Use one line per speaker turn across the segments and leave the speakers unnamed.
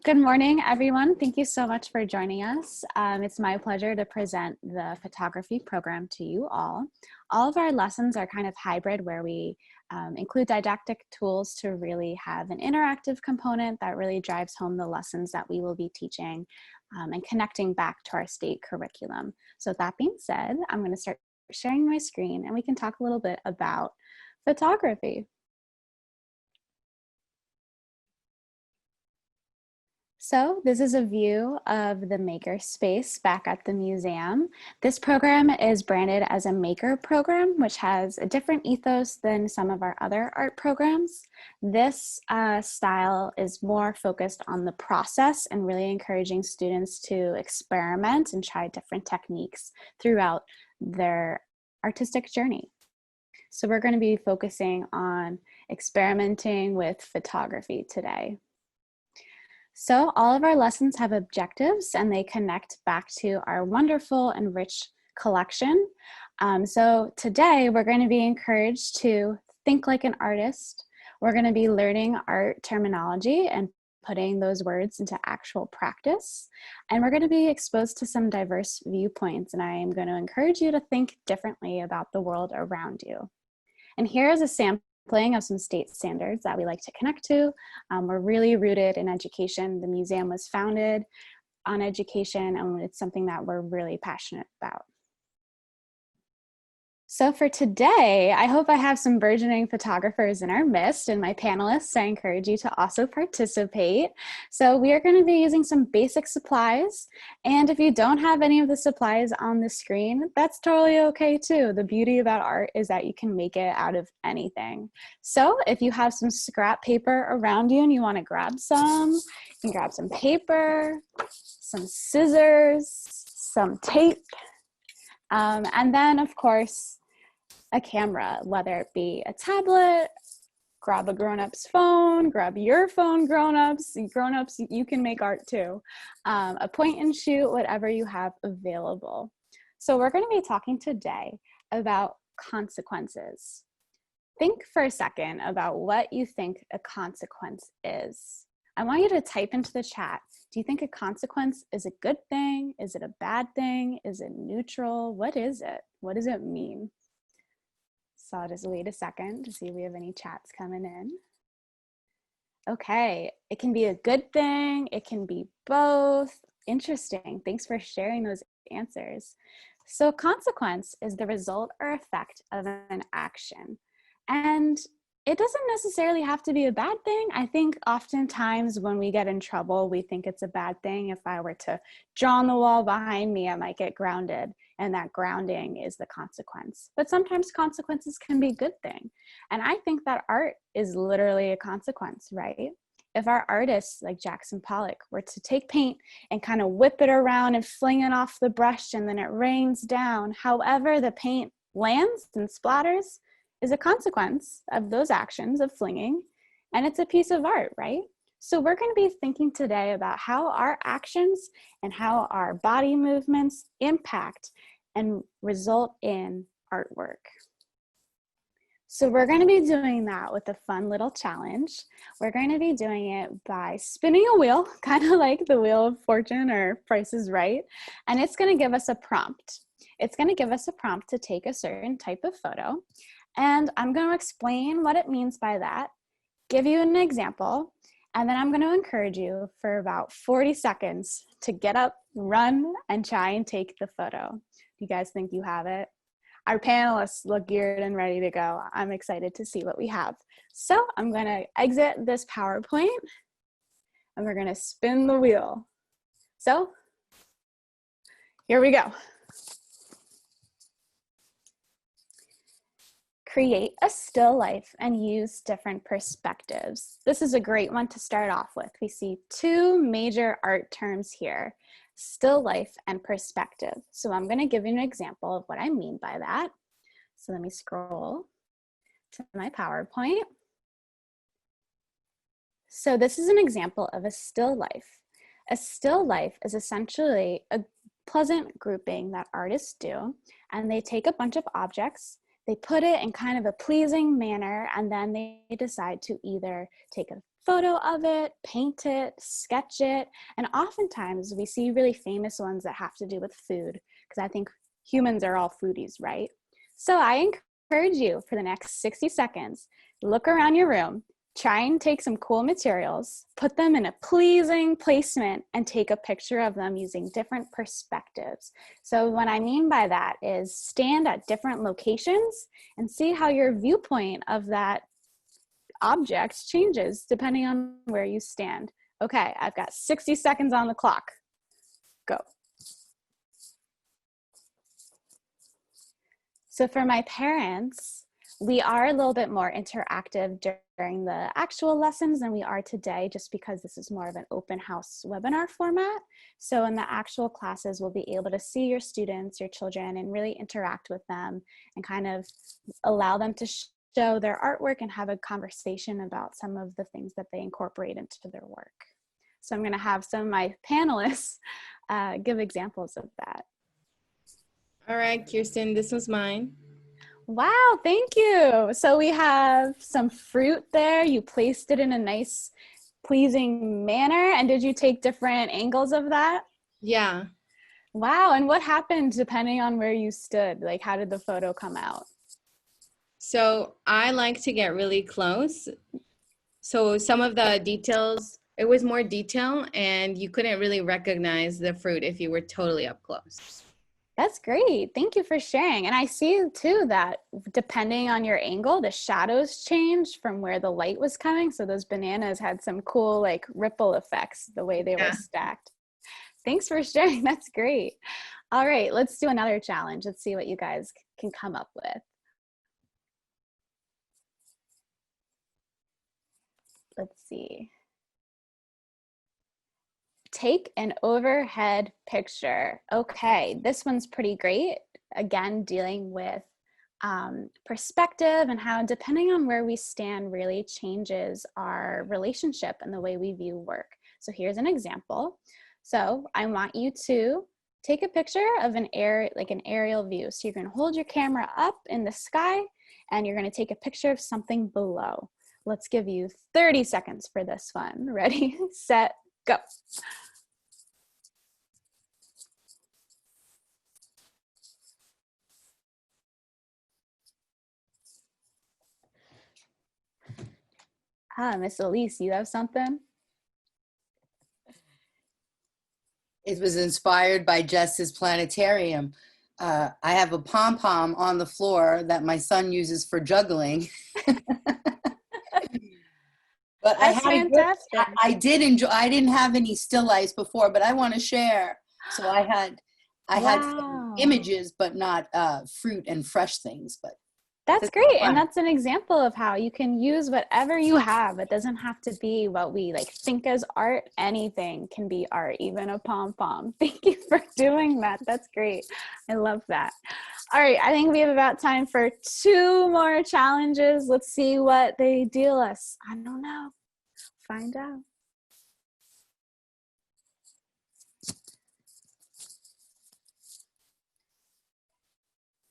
Good morning, everyone. Thank you so much for joining us. It's my pleasure to present the photography program to you all. All of our lessons are kind of hybrid where we include didactic tools to really have an interactive component that really drives home the lessons that we will be teaching and connecting back to our state curriculum. So that being said, I'm going to start sharing my screen and we can talk a little bit about photography. So this is a view of the maker space back at the museum. This program is branded as a maker program, which has a different ethos than some of our other art programs. This style is more focused on the process and really encouraging students to experiment and try different techniques throughout their artistic journey. So we're going to be focusing on experimenting with photography today. So all of our lessons have objectives and they connect back to our wonderful and rich collection. So today we're going to be encouraged to think like an artist. We're going to be learning art terminology and putting those words into actual practice. And we're going to be exposed to some diverse viewpoints. And I am going to encourage you to think differently about the world around you. And here is a sampling of some state standards that we like to connect to. We're really rooted in education. The museum was founded on education and it's something that we're really passionate about. So for today, I hope I have some burgeoning photographers in our midst, and my panelists, I encourage you to also participate. So we are going to be using some basic supplies, and if you don't have any of the supplies on the screen, that's totally okay too. The beauty about art is that you can make it out of anything. So if you have some scrap paper around you and you want to grab some, you can grab some paper, some scissors, some tape, and then of course, a camera, whether it be a tablet, grab a grown-up's phone, grab your phone, grown-ups, you can make art too. A point and shoot, whatever you have available. So we're going to be talking today about consequences. Think for a second about what you think a consequence is. I want you to type into the chat. Do you think a consequence is a good thing? Is it a bad thing? Is it neutral? What is it? What does it mean? So I'll just wait a second to see if we have any chats coming in. Okay, it can be a good thing. It can be both. Interesting. Thanks for sharing those answers. So a consequence is the result or effect of an action. And it doesn't necessarily have to be a bad thing. I think oftentimes when we get in trouble, we think it's a bad thing. If I were to draw on the wall behind me, I might get grounded, and that grounding is the consequence. But sometimes consequences can be a good thing. And I think that art is literally a consequence, right? If our artists like Jackson Pollock were to take paint and kind of whip it around and fling it off the brush and then it rains down, however the paint lands and splatters is a consequence of those actions of flinging, and it's a piece of art, right? So we're going to be thinking today about how our actions and how our body movements impact and result in artwork. So we're going to be doing that with a fun little challenge. We're going to be doing it by spinning a wheel, kind of like the Wheel of Fortune or Price is Right, and it's going to give us a prompt. It's going to give us a prompt to take a certain type of photo. And I'm going to explain what it means by that, give you an example, and then I'm going to encourage you for about 40 seconds to get up, run, and try and take the photo. Do you guys think you have it? Our panelists look geared and ready to go. I'm excited to see what we have. So I'm going to exit this PowerPoint, and we're going to spin the wheel. So here we go. Create a still life and use different perspectives. This is a great one to start off with. We see two major art terms here, still life and perspective. So I'm going to give you an example of what I mean by that. So let me scroll to my PowerPoint. So this is an example of a still life. A still life is essentially a pleasant grouping that artists do, and they take a bunch of objects, they put it in kind of a pleasing manner, and then they decide to either take a photo of it, paint it, sketch it. And oftentimes we see really famous ones that have to do with food, because I think humans are all foodies, right? So I encourage you for the next 60 seconds, look around your room, try and take some cool materials, put them in a pleasing placement, and take a picture of them using different perspectives. So what I mean by that is stand at different locations and see how your viewpoint of that object changes depending on where you stand. Okay, I've got 60 seconds on the clock. Go. So for my parents, we are a little bit more interactive during the actual lessons than we are today, just because this is more of an open house webinar format. So in the actual classes, we'll be able to see your students, your children, and really interact with them and kind of allow them to show their artwork and have a conversation about some of the things that they incorporate into their work. So I'm going to have some of my panelists give examples of that.
All right, Kirsten, this was mine.
Wow, thank you. So we have some fruit there. You placed it in a nice, pleasing manner. And did you take different angles of that?
Yeah.
Wow, and what happened depending on where you stood? Like, how did the photo come out?
So I like to get really close. So some of the details, it was more detail, and you couldn't really recognize the fruit if you were totally up close.
That's great. Thank you for sharing. And I see too that depending on your angle, the shadows changed from where the light was coming. So those bananas had some cool like ripple effects the way they were stacked. Thanks for sharing. That's great. All right, let's do another challenge. Let's see what you guys can come up with. Let's see. Take an overhead picture. Okay, this one's pretty great. Again, dealing with perspective and how depending on where we stand really changes our relationship and the way we view work. So here's an example. So I want you to take a picture of an aerial view. So you're going to hold your camera up in the sky and you're going to take a picture of something below. Let's give you 30 seconds for this one. Ready, set, go. Miss Elise, you have something?
It was inspired by Jess's planetarium. I have a pom-pom on the floor that my son uses for juggling. But
that's fantastic.
I did enjoy. I didn't have any still lifes before, but I want to share. So I had some images, but not fruit and fresh things. But
that's great, and that's an example of how you can use whatever you have. It doesn't have to be what we like think as art. Anything can be art, even a pom-pom. Thank you for doing that. That's great. I love that. All right, I think we have about time for 2 more challenges. Let's see what they deal us. I don't know. Find out.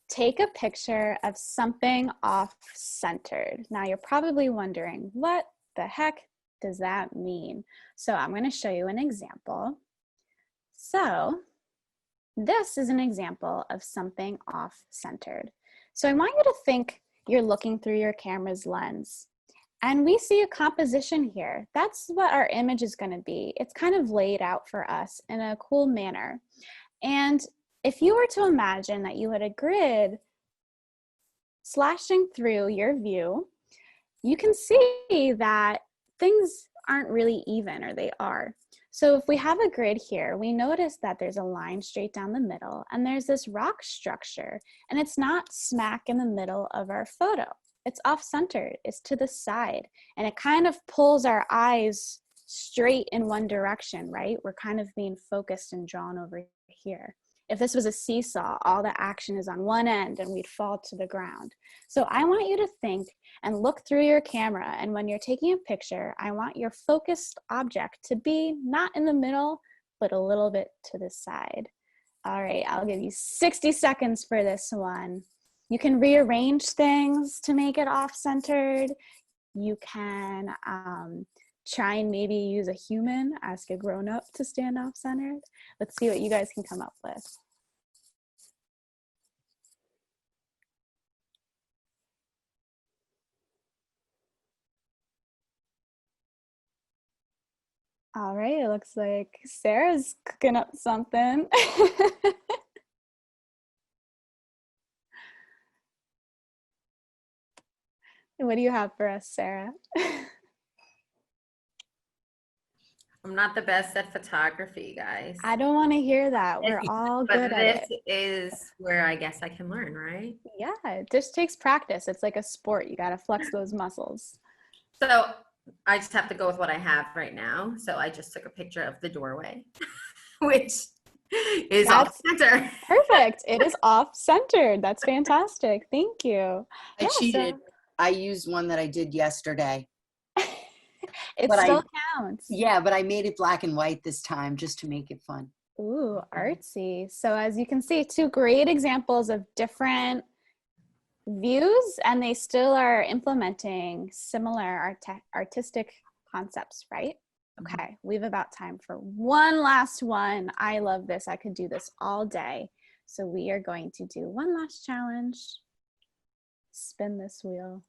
Take a picture of something off-centered. Now you're probably wondering, what the heck does that mean? So I'm going to show you an example. So this is an example of something off-centered. So I want you to think you're looking through your camera's lens. And we see a composition here. That's what our image is going to be. It's kind of laid out for us in a cool manner. And if you were to imagine that you had a grid slashing through your view, you can see that things aren't really even, or they are. So if we have a grid here, we notice that there's a line straight down the middle, and there's this rock structure, and it's not smack in the middle of our photo. It's off-centered, it's to the side, and it kind of pulls our eyes straight in one direction, right? We're kind of being focused and drawn over here. If this was a seesaw, all the action is on one end and we'd fall to the ground. So I want you to think and look through your camera, and when you're taking a picture, I want your focused object to be not in the middle, but a little bit to the side. All right, I'll give you 60 seconds for this one. You can rearrange things to make it off-centered. You can try and maybe use a human, ask a grown-up to stand off-centered. Let's see what you guys can come up with. All right, it looks like Sarah's cooking up something. What do you have for us, Sarah?
I'm not the best at photography, guys.
I don't want to hear that. We're all
But
good at
this
it.
is where I guess I can learn, right?
Yeah, it just takes practice. It's like a sport. You got to flex those muscles.
So I just have to go with what I have right now. So I just took a picture of the doorway, which is off center.
Perfect. It is off-centered. That's fantastic. Thank you.
I cheated. I used one that I did yesterday.
It
But
still counts.
Yeah, but I made it black and white this time just to make it fun.
Ooh, artsy. So as you can see, two great examples of different views, and they still are implementing similar artistic concepts, right? Okay, we have about time for one last one. I love this. I could do this all day. So we are going to do one last challenge. Spin this wheel.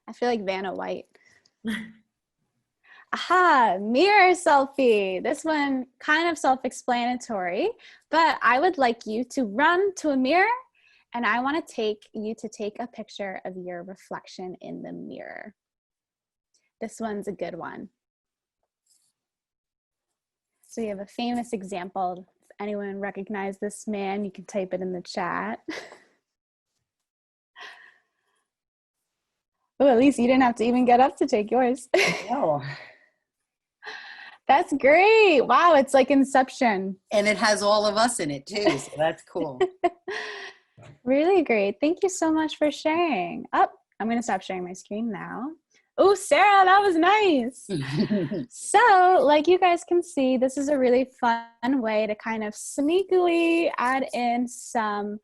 I feel like Vanna White. Aha, mirror selfie. This one kind of self-explanatory, but I would like you to run to a mirror, and I want to take you to take a picture of your reflection in the mirror. This one's a good one. So we have a famous example. If anyone recognizes this man, you can type it in the chat. Oh, at least you didn't have to even get up to take yours.
No.
That's great. Wow, it's like Inception.
And it has all of us in it too, so that's cool.
Really great. Thank you so much for sharing. Oh, I'm going to stop sharing my screen now. Oh, Sarah, that was nice. So, like you guys can see, this is a really fun way to kind of sneakily add in some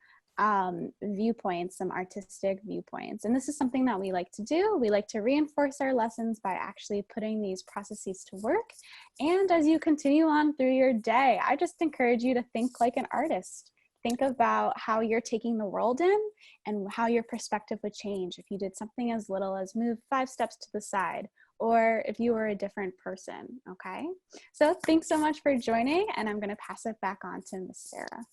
viewpoints, some artistic viewpoints. And this is something that we like to do. We like to reinforce our lessons by actually putting these processes to work. And as you continue on through your day, I just encourage you to think like an artist. Think about how you're taking the world in and how your perspective would change if you did something as little as move 5 steps to the side, or if you were a different person, okay? So thanks so much for joining, and I'm gonna pass it back on to Miss Sarah.